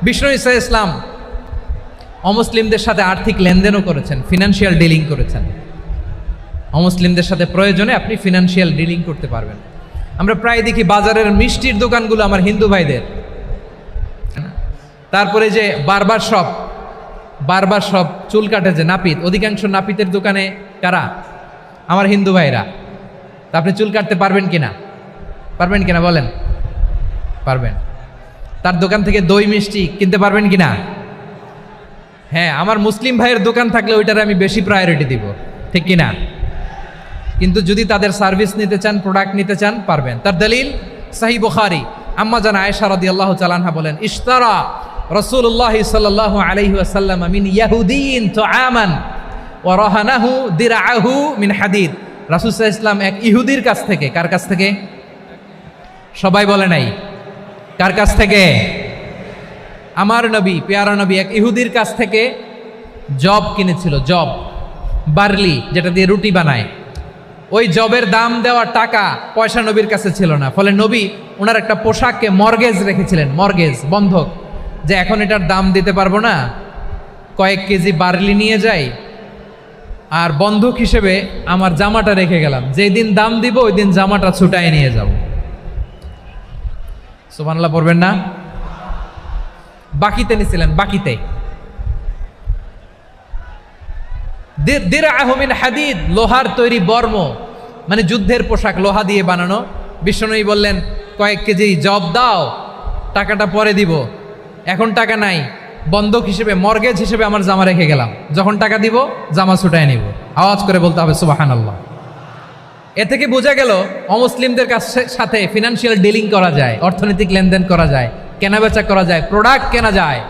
বিষ্ণু ঈসা ইসলাম অমুসলিমদের সাথে আর্থিক লেনদেনও করেছেন, ফিনান্সিয়াল ডিলিং করেছেন। অমুসলিমদের সাথে প্রয়োজনে আপনি ফিনান্সিয়াল ডিলিং করতে পারবেন। আমরা প্রায় দেখি বাজারের মিষ্টির দোকানগুলো আমার হিন্দু ভাইদের। তারপরে যে বারবার সব চুল কাটে যে নাপিত, অধিকাংশ নাপিতের দোকানে কারা? আমার হিন্দু ভাইরা। তা আপনি চুল কাটতে পারবেন কিনা বলেন? পারবেন। তার দোকান থেকে দই মিষ্টি কিনতে পারবেন কিনা? হ্যাঁ, আমার মুসলিম ভাইয়ের দোকান থাকলে ওইটারে আমি বেশি প্রায়োরিটি দিব, ঠিক কিনা? কিন্তু যদি তাদের সার্ভিস নিতে চান, প্রোডাক্ট নিতে চান, পারবেন। তার দলিল সহিহ বুখারী, আম্মা জান আয়েশা রাদিয়াল্লাহু তাআলা আনহা বলেন, ইশতারা রাসূলুল্লাহ সাল্লাল্লাহু আলাইহি ওয়াসাল্লাম মিন ইয়াহুদিয়িন তুআমান ওয়া রাহানাহু দিরআহু মিন হাদিদ। রাসূল সাল্লাল্লাহু আলাইহি ওয়াসাল্লাম এক ইহুদির কাছ থেকে, কার কাছ থেকে? সবাই বলে নাই কার কাছ থেকে? আমার নবী, পেয়ারা নবী এক ইহুদির কাছ থেকে জব কিনেছিল। জব, বার্লি, যেটা দিয়ে রুটি বানায়। ওই জবের দাম দেওয়ার টাকা পয়সা নবীর কাছে ছিল না। ফলে নবী ওনার একটা পোশাককে মর্গেজ রেখেছিলেন, মর্গেজ, বন্ধক, যে এখন এটার দাম দিতে পারবো না, কয়েক কেজি বার্লি নিয়ে যাই আর বন্ধক হিসেবে আমার জামাটা রেখে গেলাম, যেই দিন দাম দিব ওই দিন জামাটা ছুটায় নিয়ে যাব। সুবহানাল্লাহ পড়বেন না? বাকিতে নিছিলেন, বাকিতে। দিরআহু মিন হাদিদ, লোহার তৈরি বর্ম, মানে যুদ্ধের পোশাক, লোহা দিয়ে বানানো। বিষ্ণুনবী বললেন, কয়েক কেজি জব দাও, টাকাটা পরে দিব, এখন টাকা নাই, বন্ধক হিসেবে, মর্গেজ হিসেবে আমার জামা রেখে গেলাম, যখন টাকা দিব জামা ছুটায় নিব। আওয়াজ করে বলতে হবে সুবহানাল্লাহ। এ থেকে বোঝা গেল অমুসলিমদের সাথে ফিনান্সিয়াল ডিলিং করা যায়, অর্থনৈতিক লেনদেন করা যায়, কেনাবেচা করা যায়, প্রোডাক্ট কেনা যায়।